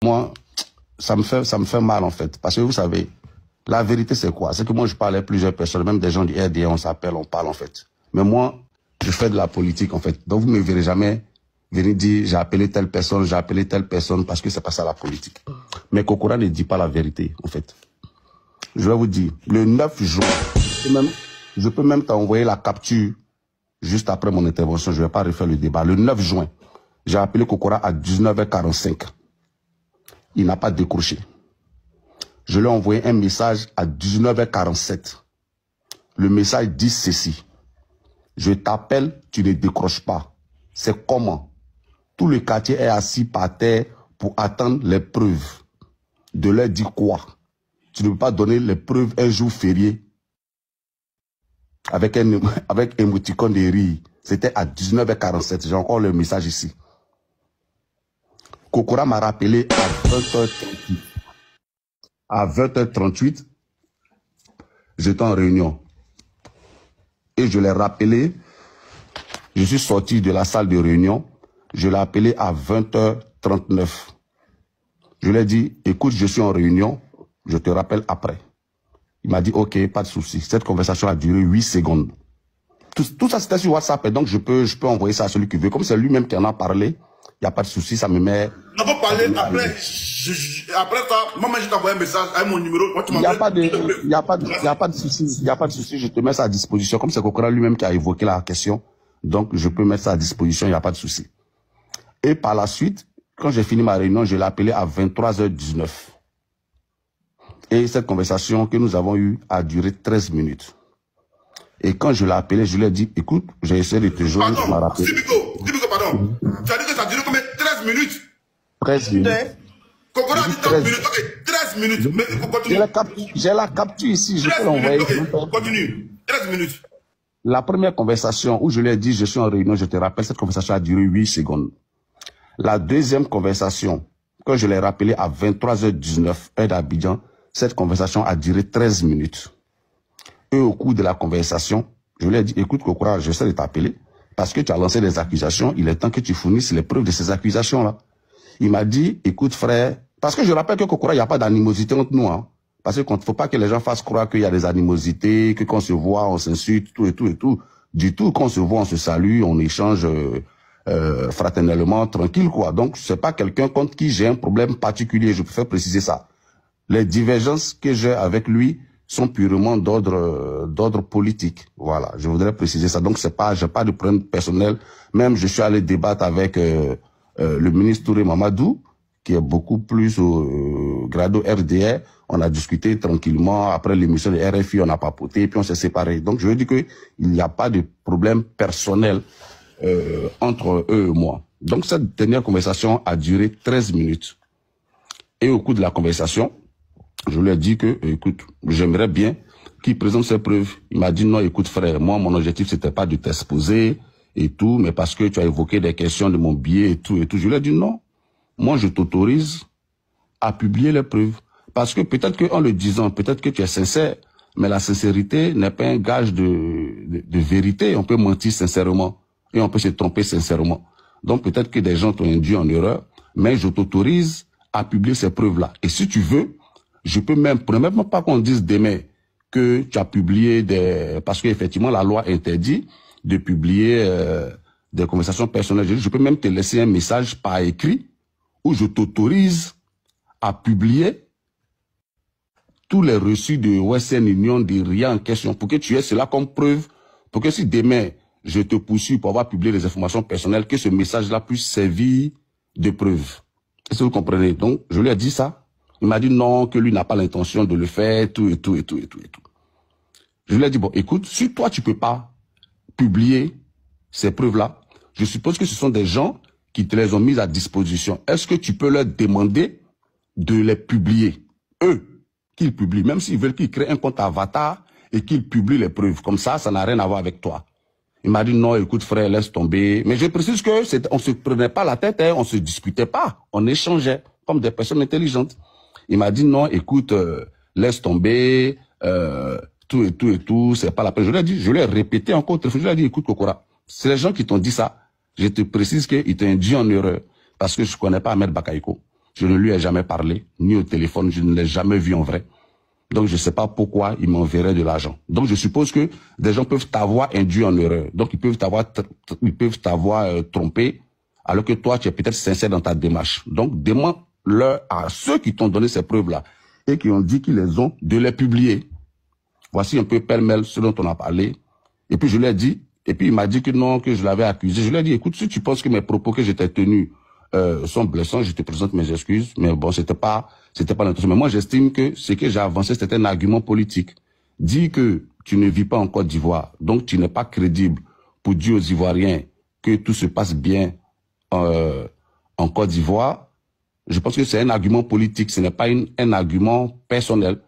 moi, ça me fait mal, en fait. Parce que vous savez, la vérité, c'est quoi? C'est que moi, je parlais à plusieurs personnes, même des gens du RDA, on s'appelle, on parle, en fait. Mais moi, je fais de la politique, en fait. Donc, vous ne me verrez jamais venir dire, j'ai appelé telle personne, parce que c'est pas ça la politique. Mais Kokora ne dit pas la vérité, en fait. Je vais vous dire, le 9 juin, je peux même t'envoyer la capture juste après mon intervention, je ne vais pas refaire le débat. Le 9 juin, j'ai appelé Kokora à 19h45. Il n'a pas décroché. Je lui ai envoyé un message à 19h47. Le message dit ceci. Je t'appelle, tu ne décroches pas. C'est comment? Tout le quartier est assis par terre pour attendre les preuves. De leur dire quoi? Tu ne peux pas donner les preuves un jour férié avec émoticône de rire. C'était à 19h47. J'ai encore le message ici. Kokora m'a rappelé à 20h38. À 20h38, j'étais en réunion. Et je l'ai rappelé. Je suis sorti de la salle de réunion. Je l'ai appelé à 20h39. Je lui ai dit, écoute, je suis en réunion. Je te rappelle après. Il m'a dit, ok, pas de souci. Cette conversation a duré 8 secondes. Tout ça, c'était sur WhatsApp. Et donc, je peux envoyer ça à celui qui veut. Comme c'est lui-même qui en a parlé, il n'y a pas de souci, ça me met... On va parler après. Après ça, moi, je t'envoie un message avec mon numéro. Il n'y a pas de souci. Il n'y a pas de souci. Je te mets ça à disposition. Comme c'est Kokora lui-même qui a évoqué la question. Donc, je peux mettre ça à disposition. Il n'y a pas de souci. Et par la suite, quand j'ai fini ma réunion, je l'ai appelé à 23h19. Et cette conversation que nous avons eue a duré 13 minutes. Et quand je l'ai appelé, je lui ai dit, écoute, j'ai essayé de te joindre, je m'en rappelle. Sibiko, pardon. Tu as dit que ça a duré combien? 13 minutes. 13 minutes. Kokora a dit 30 minutes. Ok, 13 minutes. Mais continue. J'ai la capture ici, je peux l'envoyer. Continue. 13 minutes. La première conversation où je lui ai dit, je suis en réunion, je te rappelle, cette conversation a duré 8 secondes. La deuxième conversation, quand je l'ai rappelé à 23h19, heure d'Abidjan, cette conversation a duré 13 minutes. Et au cours de la conversation, je lui ai dit, écoute Kokora, je sais de t'appeler, parce que tu as lancé des accusations, il est temps que tu fournisses les preuves de ces accusations-là. Il m'a dit, écoute frère, parce que je rappelle que Kokora, il n'y a pas d'animosité entre nous, hein. Parce qu'il ne faut pas que les gens fassent croire qu'il y a des animosités, que quand on se voit, on s'insulte, tout et tout et tout. Du tout, quand on se voit, on se salue, on échange fraternellement, tranquille, quoi. Donc, c'est pas quelqu'un contre qui j'ai un problème particulier, je préfère préciser ça. Les divergences que j'ai avec lui sont purement d'ordre politique. Voilà, je voudrais préciser ça. Donc, j'ai pas de problème personnel. Même, je suis allé débattre avec le ministre Touré Mamadou, qui est beaucoup plus au grado RDR. On a discuté tranquillement. Après l'émission de RFI, on a papoté, puis on s'est séparés. Donc, je veux dire qu'il n'y a pas de problème personnel entre eux et moi. Donc, cette dernière conversation a duré 13 minutes. Et au cours de la conversation, je lui ai dit que, écoute, j'aimerais bien qu'il présente ses preuves. Il m'a dit, non, écoute frère, moi, mon objectif, c'était pas de t'exposer et tout, mais parce que tu as évoqué des questions de mon billet et tout et tout. Je lui ai dit, non, moi, je t'autorise à publier les preuves. Parce que peut-être qu'en le disant, peut-être que tu es sincère, mais la sincérité n'est pas un gage de vérité. On peut mentir sincèrement et on peut se tromper sincèrement. Donc peut-être que des gens t'ont induit en erreur, mais je t'autorise à publier ces preuves-là. Et si tu veux, je peux même, pour ne même pas qu'on dise demain que tu as publié parce qu'effectivement la loi interdit de publier des conversations personnelles. Je peux même te laisser un message par écrit où je t'autorise à publier tous les reçus de Western Union, de rien en question, pour que tu aies cela comme preuve, pour que si demain je te poursuis pour avoir publié des informations personnelles, que ce message-là puisse servir de preuve. Est-ce que vous comprenez? Donc, je lui ai dit ça. Il m'a dit non, que lui n'a pas l'intention de le faire, tout et tout et tout et tout et tout. Je lui ai dit, bon, écoute, si toi tu peux pas publier ces preuves-là, je suppose que ce sont des gens qui te les ont mises à disposition. Est-ce que tu peux leur demander de les publier? Eux, qu'ils publient, même s'ils veulent qu'ils créent un compte avatar et qu'ils publient les preuves. Comme ça n'a rien à voir avec toi. Il m'a dit non, écoute frère, laisse tomber. Mais je précise que on se prenait pas la tête, hein, on se disputait pas, on échangeait comme des personnes intelligentes. Il m'a dit non, écoute, laisse tomber, tout et tout et tout, c'est pas la peine. Je lui ai répété encore, je lui ai dit, écoute Kokora, c'est les gens qui t'ont dit ça. Je te précise qu'ils t'ont induit en erreur parce que je connais pas Ahmed Bakaïko. Je ne lui ai jamais parlé, ni au téléphone, je ne l'ai jamais vu en vrai. Donc, je ne sais pas pourquoi il m'enverrait de l'argent. Donc, je suppose que des gens peuvent t'avoir induit en erreur. Donc, ils peuvent t'avoir trompé, alors que toi, tu es peut-être sincère dans ta démarche. Donc, demande-leur à ceux qui t'ont donné ces preuves-là et qui ont dit qu'ils les ont, de les publier. Voici un peu pêle-mêle ce dont on a parlé. Et puis, je lui ai dit, et puis il m'a dit que non, que je l'avais accusé. Je lui ai dit, écoute, si tu penses que mes propos que j'étais tenus sont blessants, je te présente mes excuses. Mais bon, c'était pas l'intention. Mais moi, j'estime que ce que j'ai avancé, c'était un argument politique. Dis que tu ne vis pas en Côte d'Ivoire, donc tu n'es pas crédible pour dire aux Ivoiriens que tout se passe bien en Côte d'Ivoire. Je pense que c'est un argument politique, ce n'est pas un argument personnel.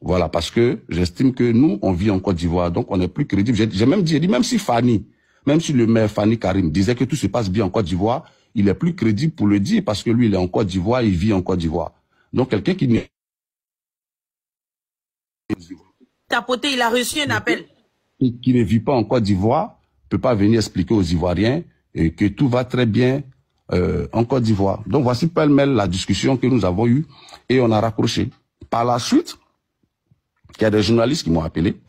Voilà, parce que j'estime que nous, on vit en Côte d'Ivoire, donc on est plus crédible. J'ai même dit, même si le maire Fanny Karim disait que tout se passe bien en Côte d'Ivoire, il est plus crédible pour le dire parce que lui, il est en Côte d'Ivoire, il vit en Côte d'Ivoire. Donc quelqu'un qui n'est... Tapoté, il a reçu un appel. Qui ne vit pas en Côte d'Ivoire, peut pas venir expliquer aux Ivoiriens que tout va très bien en Côte d'Ivoire. Donc voici pêle-mêle la discussion que nous avons eue et on a raccroché. Par la suite, il y a des journalistes qui m'ont appelé.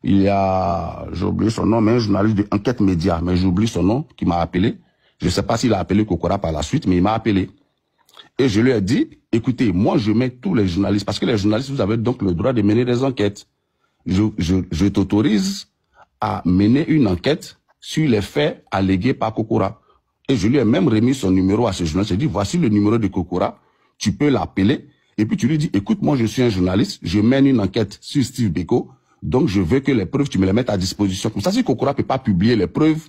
Il y a, j'ai oublié son nom, mais un journaliste d'Enquête Média, mais j'oublie son nom, qui m'a appelé. Je ne sais pas s'il a appelé Kokora par la suite, mais il m'a appelé. Et je lui ai dit, écoutez, moi je mets tous les journalistes, parce que les journalistes, vous avez donc le droit de mener des enquêtes. Je t'autorise à mener une enquête sur les faits allégués par Kokora. Et je lui ai même remis son numéro à ce journaliste. J'ai dit, voici le numéro de Kokora, tu peux l'appeler. Et puis tu lui dis, écoute, moi je suis un journaliste, je mène une enquête sur Steve Biko, donc je veux que les preuves, tu me les mettes à disposition. Comme ça, si Kokora ne peut pas publier les preuves,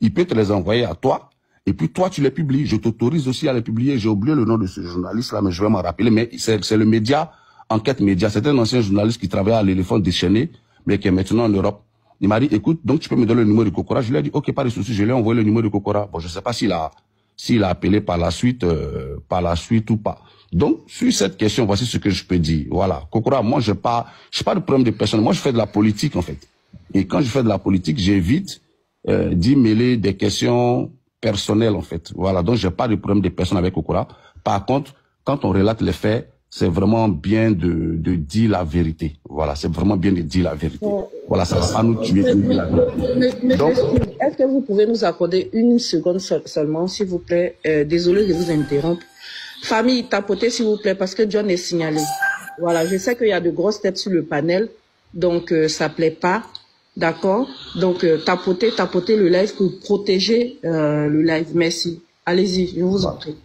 il peut te les envoyer à toi, et puis toi tu les publies. Je t'autorise aussi à les publier. J'ai oublié le nom de ce journaliste-là, mais je vais m'en rappeler. Mais c'est le média, Enquête Média. C'est un ancien journaliste qui travaillait à l'Éléphant déchaîné, mais qui est maintenant en Europe. Il m'a dit, écoute, donc tu peux me donner le numéro de Kokora. Je lui ai dit, ok, pas de souci, je lui ai envoyé le numéro de Kokora. Bon, je ne sais pas s'il a appelé par la suite ou pas. Donc, sur cette question, voici ce que je peux dire. Voilà. Kokora, moi, je n'ai pas de problème de personne. Moi, je fais de la politique, en fait. Et quand je fais de la politique, j'évite d'y mêler des questions personnelles, en fait. Voilà. Donc, j'ai pas de problème de personne avec Kokora. Par contre, quand on relate les faits, c'est vraiment bien de dire la vérité. Voilà. C'est vraiment bien de dire la vérité. Voilà. Ça va pas nous tuer. Donc, est-ce que vous pouvez nous accorder une seconde seulement, s'il vous plaît? Désolé de vous interrompre. Famille, tapotez s'il vous plaît, parce que John est signalé. Voilà, je sais qu'il y a de grosses têtes sur le panel, donc ça plaît pas, d'accord? Donc tapotez le live pour protéger le live. Merci. Allez-y, je vous en prie.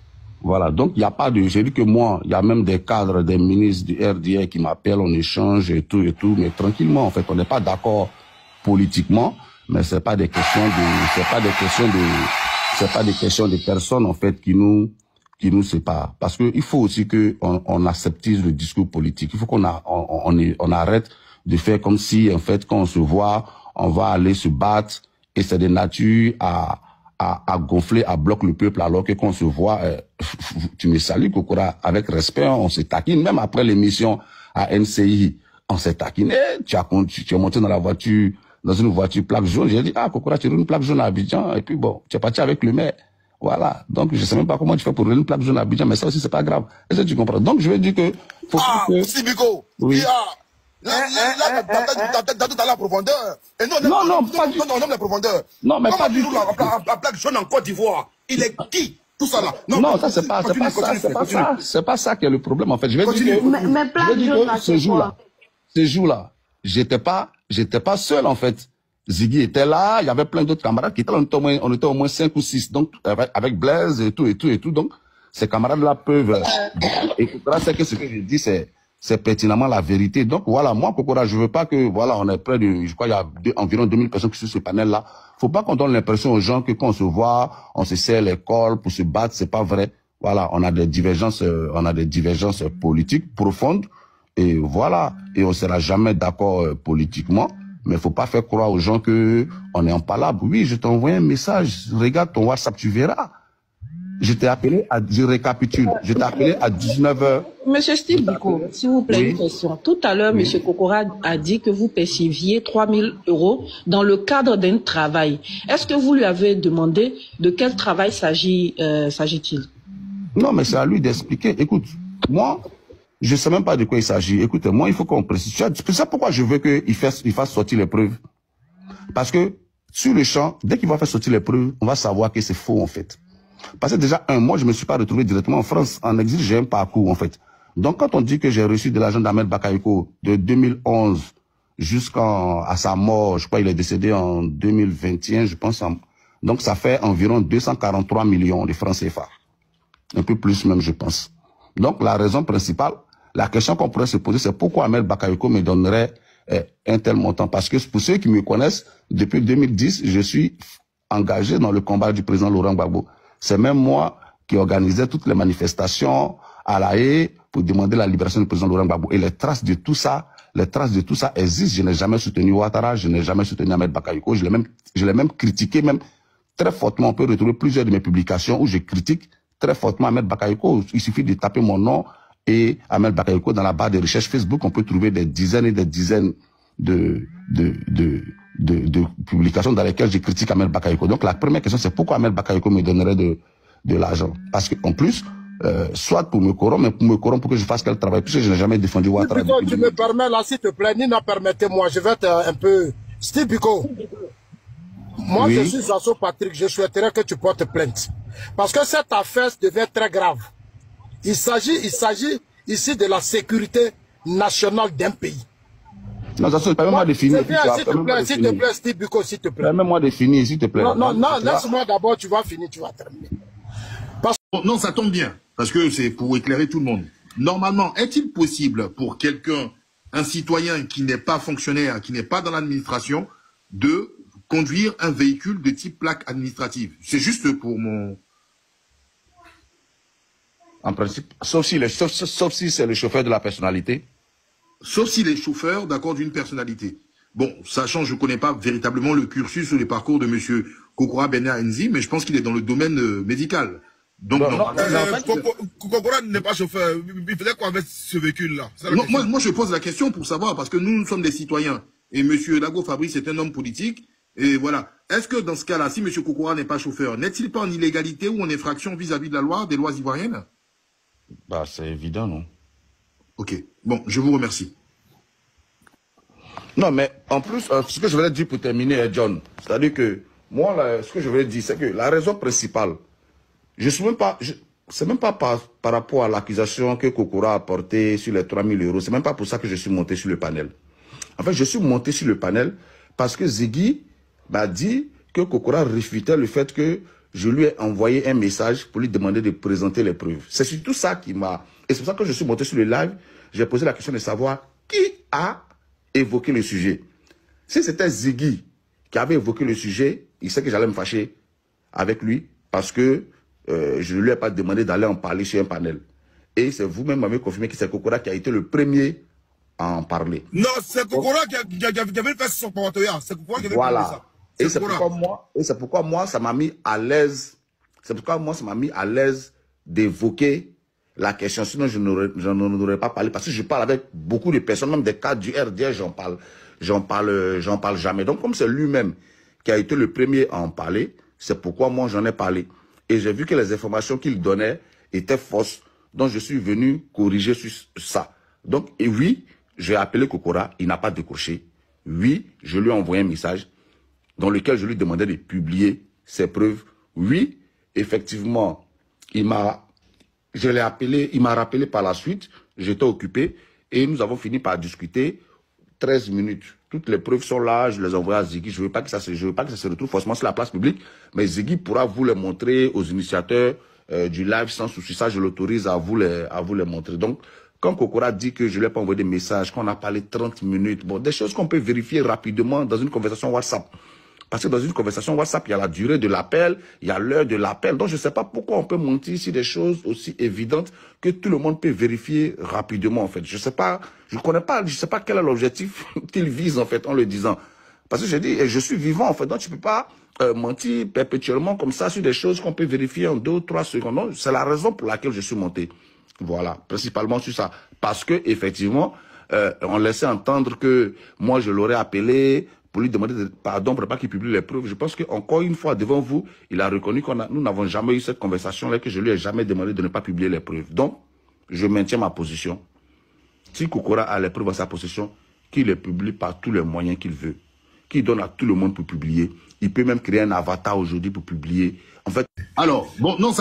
Voilà, donc il n'y a pas de... J'ai dit que moi, il y a même des cadres, des ministres du RDA qui m'appellent, on échange et tout, mais tranquillement, en fait, on n'est pas d'accord politiquement, mais c'est pas des questions de personnes, en fait, qui nous séparent. Parce que il faut aussi que on aseptise le discours politique. Il faut qu'on arrête de faire comme si, en fait, quand on se voit, on va aller se battre et c'est de nature à gonfler, à bloquer le peuple, alors que quand on se voit, tu me salues, Kokora, avec respect, on se taquine. Même après l'émission à NCI, on s'est taquiné. Tu es monté dans une voiture plaque jaune. J'ai dit, Kokora, tu as une plaque jaune à Abidjan. Et puis bon, tu es parti avec le maire. Voilà. Donc, je sais même pas comment tu fais pour une plaque jaune à Abidjan, mais ça aussi, c'est pas grave. Est-ce que tu comprends? Donc, je veux dire que... Sibiko, oui. Là, t'as tout à la profondeur. Et nous, on aime la profondeur. Non, mais pas du tout. La plaque jaune en Côte d'Ivoire, il est qui? Tout ça là. Non, ça, c'est pas ça. C'est pas ça qui est le problème, en fait. Je vais dire que... Mais plaque jaune, là, ce jour-là, j'étais pas seul, en fait. Ziggy était là, il y avait plein d'autres camarades qui étaient là, on était au moins 5 ou 6, donc, avec Blaise et tout. Donc, ces camarades-là peuvent, et Kokora, c'est que ce que je dis, c'est pertinemment la vérité. Donc, voilà, moi, Kokora, je veux pas que, voilà, on est près de, je crois, il y a environ 2000 personnes qui sont sur ce panel-là. Faut pas qu'on donne l'impression aux gens que quand on se voit, on se serre les cols pour se battre, c'est pas vrai. Voilà, on a des divergences politiques profondes, et voilà, et on sera jamais d'accord politiquement. Mais il faut pas faire croire aux gens que on est en palabre. Oui, je t'ai envoyé un message. Regarde ton WhatsApp, tu verras. Je t'ai appelé je récapitule. Je t'ai appelé à 19h. Monsieur Steve Biko, s'il vous plaît, oui. Une question. Tout à l'heure, oui. Monsieur Kokora a dit que vous perceviez 3 000 € dans le cadre d'un travail. Est-ce que vous lui avez demandé de quel travail s'agit-il? Non, mais c'est à lui d'expliquer. Écoute, moi, je ne sais même pas de quoi il s'agit. Écoute, moi, il faut qu'on précise. C'est ça pourquoi je veux qu'il fasse sortir les preuves. Parce que, sur le champ, dès qu'il va faire sortir les preuves, on va savoir que c'est faux, en fait. Parce que déjà, moi, je ne me suis pas retrouvé directement en France. En exil, j'ai un parcours, en fait. Donc, quand on dit que j'ai reçu de l'argent d'Ahmed Bakayoko de 2011 jusqu'à sa mort, je crois qu'il est décédé en 2021, je pense. Donc, ça fait environ 243 millions de francs CFA. Un peu plus même, je pense. Donc, la raison principale, la question qu'on pourrait se poser, c'est pourquoi Ahmed Bakayoko me donnerait un tel montant. Parce que pour ceux qui me connaissent, depuis 2010, je suis engagé dans le combat du président Laurent Gbagbo. C'est même moi qui organisais toutes les manifestations à La Haye pour demander la libération du président Laurent Gbagbo. Et les traces de tout ça existent. Je n'ai jamais soutenu Ouattara, je n'ai jamais soutenu Ahmed Bakayoko. Je l'ai même critiqué, même très fortement. On peut retrouver plusieurs de mes publications où je critique très fortement Ahmed Bakayoko. Il suffit de taper mon nom et Ahmed Bakayoko dans la barre de recherche Facebook. On peut trouver des dizaines et des dizaines de publications dans lesquelles je critique Ahmed Bakayoko. Donc la première question, c'est pourquoi Ahmed Bakayoko me donnerait de l'argent. Parce qu'en plus, soit pour me corrompre, mais pour me corrompre pour que je fasse quel travail, puisque je n'ai jamais défendu Ouattara. Tu me permets là, s'il te plaît, Nina, permettez-moi, je vais être un peu... Steve Biko, moi oui. Je suis Zazo Patrick, je souhaiterais que tu portes plainte. Parce que cette affaire devient très grave. Il s'agit ici de la sécurité nationale d'un pays. Non, Zazo, permets-moi de finir. S'il te plaît, Steve Biko, s'il te plaît. Permets-moi de finir, s'il te plaît. Non, laisse-moi d'abord, tu vas finir, tu vas terminer. Non, ça tombe bien, parce que c'est pour éclairer tout le monde. Normalement, est-il possible pour quelqu'un, un citoyen qui n'est pas fonctionnaire, qui n'est pas dans l'administration, de conduire un véhicule de type plaque administrative? C'est juste pour mon... En principe, sauf si c'est le chauffeur de la personnalité. Sauf si les chauffeurs, d'accord, d'une personnalité. Bon, sachant, je ne connais pas véritablement le cursus ou les parcours de M. Kokora Bena Nzi, mais je pense qu'il est dans le domaine médical. Donc, Kokora n'est pas chauffeur. Il faisait quoi avec ce véhicule-là? Moi, je pose la question pour savoir, parce que nous sommes des citoyens. Et M. Lago Fabrice est un homme politique. Et voilà. Est-ce que dans ce cas-là, si M. Kokora n'est pas chauffeur, n'est-il pas en illégalité ou en infraction vis-à-vis de la loi, des lois ivoiriennes? Bah, c'est évident, non? Ok. Bon, je vous remercie. Non, mais en plus, ce que je voulais dire pour terminer, John, c'est-à-dire que moi, là, ce que je voulais dire, c'est que la raison principale, c'est même pas par rapport à l'accusation que Kokora a portée sur les 3 000 €. C'est même pas pour ça que je suis monté sur le panel. En fait, je suis monté sur le panel parce que Ziggy m'a dit que Kokora réfutait le fait que je lui ai envoyé un message pour lui demander de présenter les preuves. C'est surtout ça qui m'a... Et c'est pour ça que je suis monté sur le live. J'ai posé la question de savoir qui a évoqué le sujet. Si c'était Ziggy qui avait évoqué le sujet, il sait que j'allais me fâcher avec lui parce que je ne lui ai pas demandé d'aller en parler sur un panel. Et c'est vous-même qui m'avez confirmé que c'est Kokora qui a été le premier à en parler. Non, c'est Kokora qui avait fait son partenariat. C'est Kokora qui avait fait ça. Et c'est pourquoi moi, ça m'a mis à l'aise. C'est pourquoi moi, ça m'a mis à l'aise d'évoquer la question. Sinon, je n'en aurais pas parlé. Parce que je parle avec beaucoup de personnes, même des cas du RDR, j'en parle jamais. Donc, comme c'est lui-même qui a été le premier à en parler, c'est pourquoi moi, j'en ai parlé. Et j'ai vu que les informations qu'il donnait étaient fausses. Donc, je suis venu corriger sur ça. Donc, et oui, j'ai appelé Kokora, il n'a pas décroché. Oui, je lui ai envoyé un message dans lequel je lui demandais de publier ses preuves. Oui, effectivement, il m'a rappelé par la suite, j'étais occupé et nous avons fini par discuter 13 minutes. Toutes les preuves sont là, je les envoie à Ziggy. Je ne veux pas que ça se retrouve forcément sur la place publique, mais Ziggy pourra vous les montrer aux initiateurs du live sans souci. Ça, je l'autorise à vous les montrer. Donc, quand Kokora dit que je ne lui ai pas envoyé des messages, qu'on a parlé 30 minutes, bon, des choses qu'on peut vérifier rapidement dans une conversation WhatsApp. Parce que dans une conversation WhatsApp, il y a la durée de l'appel, il y a l'heure de l'appel. Donc, je ne sais pas pourquoi on peut mentir sur des choses aussi évidentes que tout le monde peut vérifier rapidement, en fait. Je ne sais pas, je sais pas quel est l'objectif qu'il vise, en fait, en le disant. Parce que je dis, je suis vivant, en fait. Donc, tu ne peux pas mentir perpétuellement comme ça sur des choses qu'on peut vérifier en 2 ou 3 secondes. C'est la raison pour laquelle je suis monté. Voilà, principalement sur ça. Parce que, effectivement, on laissait entendre que moi, je l'aurais appelé pour lui demander pardon pour ne pas qu'il publie les preuves. Je pense qu'encore une fois, devant vous, il a reconnu que nous n'avons jamais eu cette conversation-là, que je lui ai jamais demandé de ne pas publier les preuves. Donc, je maintiens ma position. Si Kokora a les preuves dans sa possession, qu'il les publie par tous les moyens qu'il veut. Qu'il donne à tout le monde pour publier. Il peut même créer un avatar aujourd'hui pour publier. En fait... Alors, bon, non, ça...